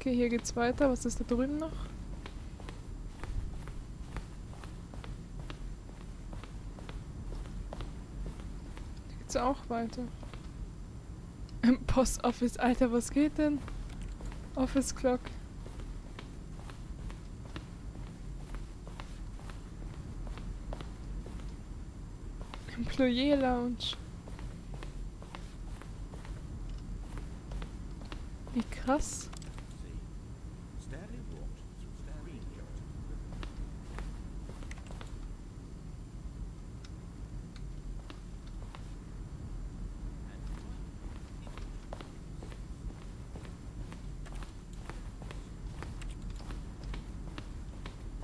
Okay, hier geht's weiter. Was ist da drüben noch? Hier geht's auch weiter. Im Post Office. Alter, was geht denn? Office Clock. Employee Lounge. Wie krass.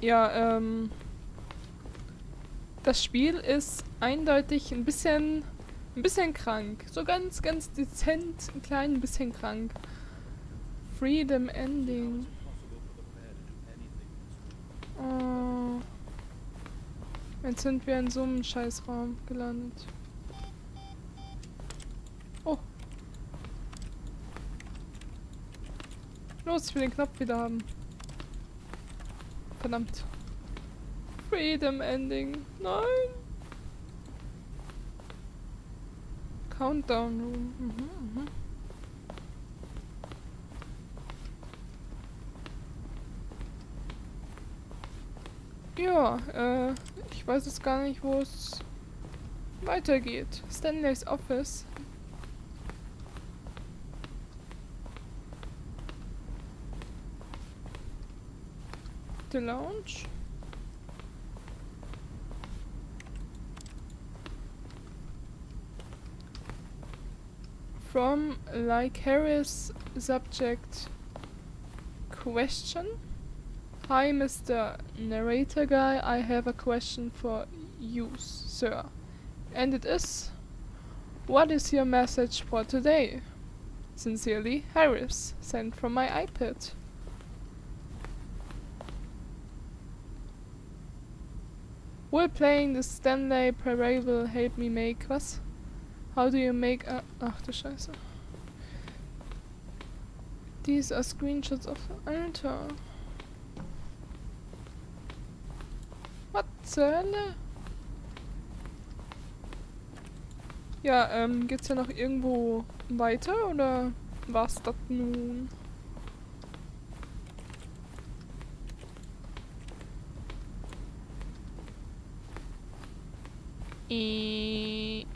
Ja, das Spiel ist eindeutig ein bisschen krank. So ganz dezent, ein klein bisschen krank. Freedom Ending. Oh. Jetzt sind wir in so einem Scheißraum gelandet. Oh. Los, ich will den Knopf wieder haben. Verdammt. Freedom Ending. Nein. Countdown Room. Ja, ich weiß jetzt gar nicht, wo es weitergeht. Stanleys Office. The Lounge. From like Harris subject question. Hi Mr. Narrator guy, I have a question for you, sir. And it is, what is your message for today? Sincerely, Harris, sent from my iPad. Will playing the Stanley Parable help me make was? How do you make a... Ach du Scheiße. These are screenshots of Alter. Was zur Hölle? Ja, geht's ja noch irgendwo weiter oder war's das nun? Hä?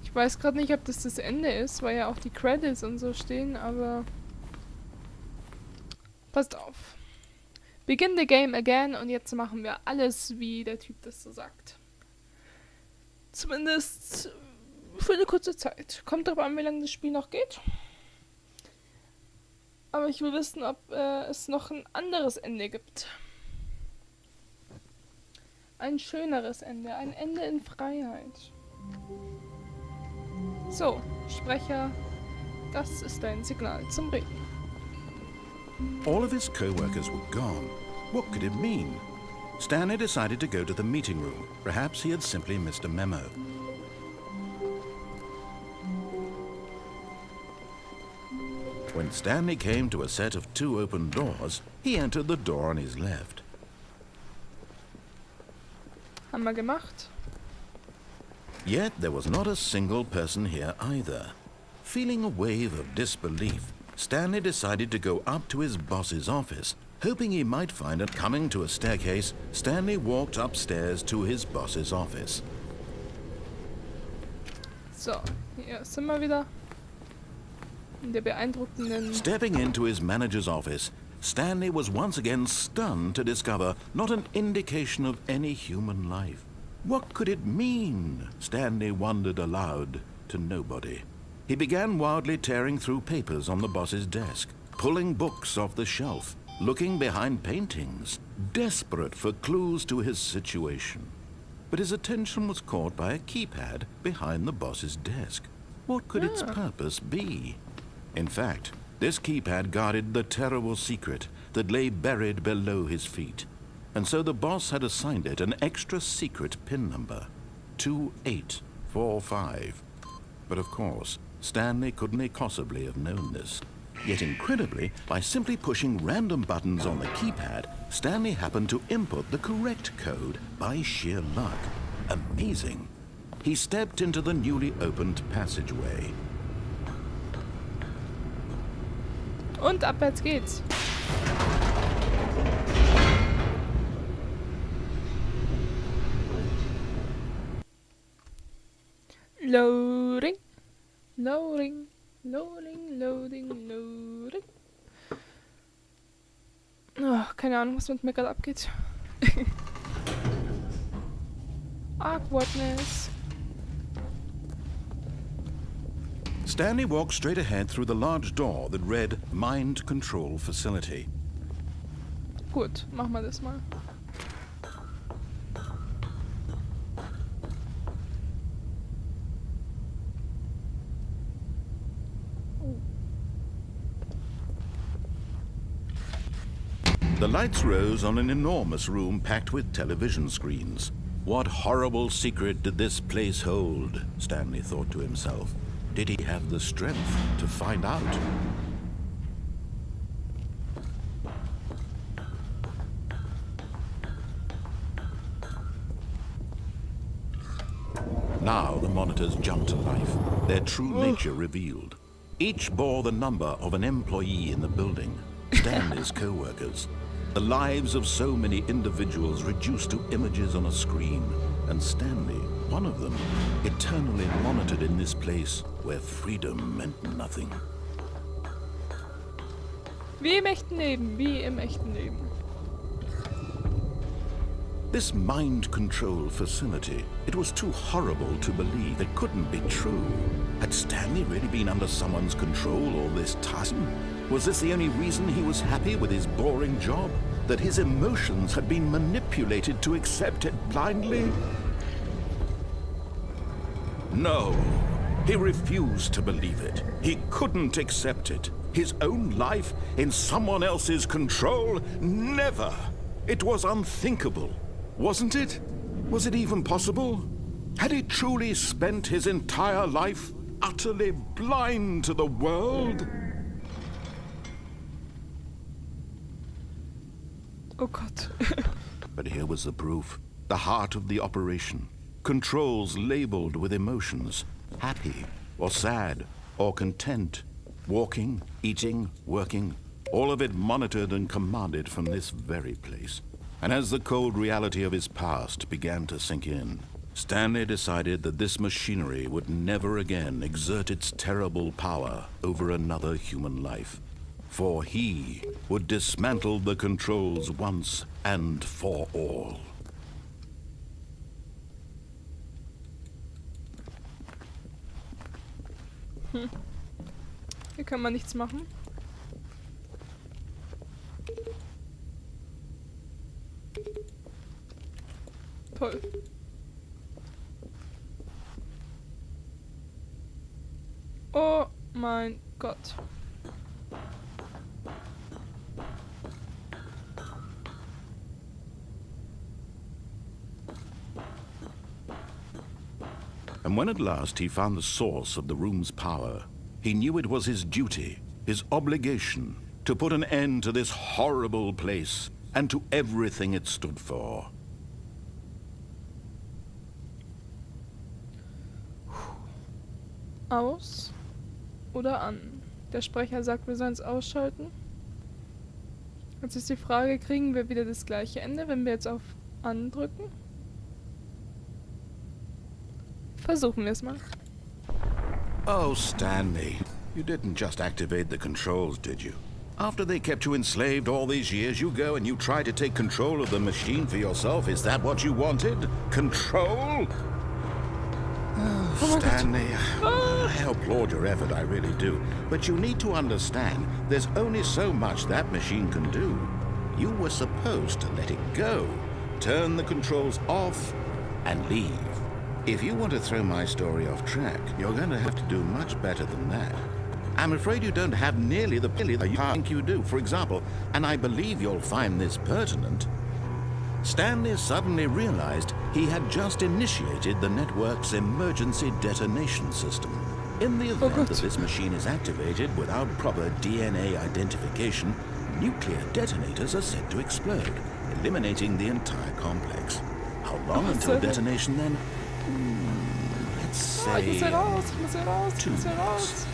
Ich weiß gerade nicht, ob das Ende ist, weil ja auch die Credits und so stehen, aber... Passt auf. Begin the game again und jetzt machen wir alles, wie der Typ das so sagt. Zumindest für eine kurze Zeit. Kommt drauf an, wie lange das Spiel noch geht. Aber ich will wissen, ob es noch ein anderes Ende gibt. Ein schöneres Ende. Ein Ende in Freiheit. So, Sprecher, das ist dein Signal zum Reden. All of his co-workers were gone. What could it mean? Stanley decided to go to the meeting room. Perhaps he had simply missed a memo. When Stanley came to a set of 2 open doors, he entered the door on his left. Haben wir gemacht. Yet there was not a single person here either. Feeling a wave of disbelief, Stanley decided to go up to his boss's office, hoping he might find it. Coming to a staircase, Stanley walked upstairs to his boss's office. So, hier sind wir wieder. In der beeindruckenden... Stepping into his manager's office, Stanley was once again stunned to discover not an indication of any human life. What could it mean? Stanley wondered aloud to nobody. He began wildly tearing through papers on the boss's desk, pulling books off the shelf, looking behind paintings, desperate for clues to his situation. But his attention was caught by a keypad behind the boss's desk. What could its purpose be? In fact, this keypad guarded the terrible secret that lay buried below his feet. and so the boss had assigned it an extra secret PIN number, 2845. But of course, Stanley couldn't possibly have known this. Yet incredibly, by simply pushing random buttons on the keypad, Stanley happened to input the correct code by sheer luck. Amazing. He stepped into the newly opened passageway. Und abwärts geht's. Loading. Loading. Loading, loading, loading. Oh, keine Ahnung, was mit mir gerade abgeht. Awkwardness. Stanley walked straight ahead through the large door that read Mind Control Facility. Gut, machen wir das mal. The lights rose on an enormous room packed with television screens. What horrible secret did this place hold? Stanley thought to himself. Did he have the strength to find out? Now the monitors jumped to life, their true nature revealed. Each bore the number of an employee in the building, Stanley's co-workers. The lives of so many individuals reduced to images on a screen, and Stanley, one of them, eternally monitored in this place where freedom meant nothing. Wie im echten Leben, wie im echten Leben. This mind control facility, it was too horrible to believe. It couldn't be true. Had Stanley really been under someone's control all this time? Was this the only reason he was happy with his boring job? That his emotions had been manipulated to accept it blindly? No, he refused to believe it. He couldn't accept it. His own life in someone else's control? Never! It was unthinkable, wasn't it? Was it even possible? Had he truly spent his entire life utterly blind to the world? Oh Gott. But here was the proof. The heart of the operation. Controls labeled with emotions. Happy, or sad, or content. Walking, eating, working. All of it monitored and commanded from this very place. And as the cold reality of his past began to sink in, Stanley decided that this machinery would never again exert its terrible power over another human life. For he would dismantle the controls once and for all. Hier kann man nichts machen. Toll. Oh mein Gott. And when at last he found the source of the room's power, he knew it was his duty, his obligation, to put an end to this horrible place and to everything it stood for. Aus oder an? Der Sprecher sagt, wir sollen es ausschalten. Jetzt ist die Frage, kriegen wir wieder das gleiche Ende, wenn wir jetzt auf an drücken? Versuchen wir es mal. Oh, Stanley, you didn't just activate the controls, did you? After they kept you enslaved all these years, you go and you try to take control of the machine for yourself. Is that what you wanted? Control? Oh, Stanley, I applaud your effort, I really do. But you need to understand, there's only so much that machine can do. You were supposed to let it go, turn the controls off, and leave. If you want to throw my story off track, you're going to have to do much better than that. I'm afraid you don't have nearly the pilly that you think you do. For example, and I believe you'll find this pertinent, Stanley suddenly realized he had just initiated the network's emergency detonation system. In the event that this machine is activated without proper DNA identification, nuclear detonators are said to explode, eliminating the entire complex. How long until detonation then? Let's say... Ich muss hier raus, ich muss hier raus, ich muss hier raus.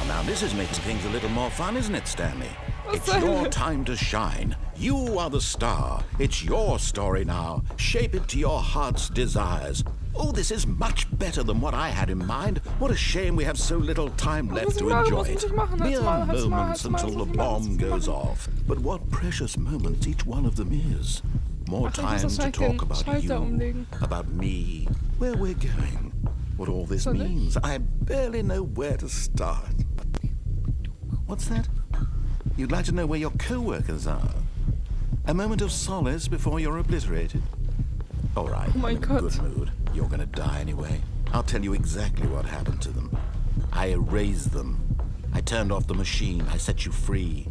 Now this is making things a little more fun, isn't it, Stanley? It's soll your das? time to shine. You are the star. It's your story now. Shape it to your heart's desires. Oh, this is much better than what I had in mind. What a shame we have so little time left to enjoy it. Mere moments until the bomb goes off. But what precious moments each one of them is. More time to talk about you, about me, where we're going, what all this means. I barely know where to start. What's that? You'd like to know where your co-workers are? A moment of solace before you're obliterated? All right, Oh mein I'm in a Gott. good mood. You're gonna die anyway. I'll tell you exactly what happened to them. I erased them. I turned off the machine. I set you free.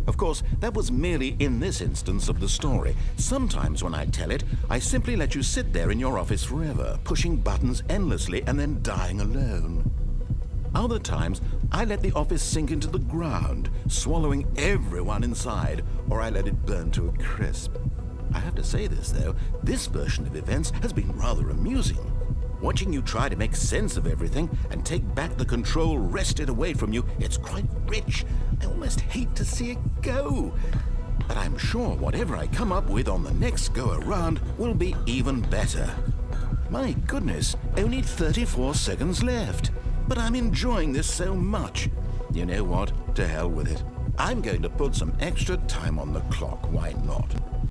Of course, that was merely in this instance of the story. Sometimes when I tell it, I simply let you sit there in your office forever, pushing buttons endlessly and then dying alone. Other times, I let the office sink into the ground, swallowing everyone inside, or I let it burn to a crisp. I have to say this, though, this version of events has been rather amusing. Watching you try to make sense of everything and take back the control wrested away from you, it's quite rich. I almost hate to see it go. But I'm sure whatever I come up with on the next go-around will be even better. My goodness, only 34 seconds left. But I'm enjoying this so much. You know what? To hell with it. I'm going to put some extra time on the clock. Why not?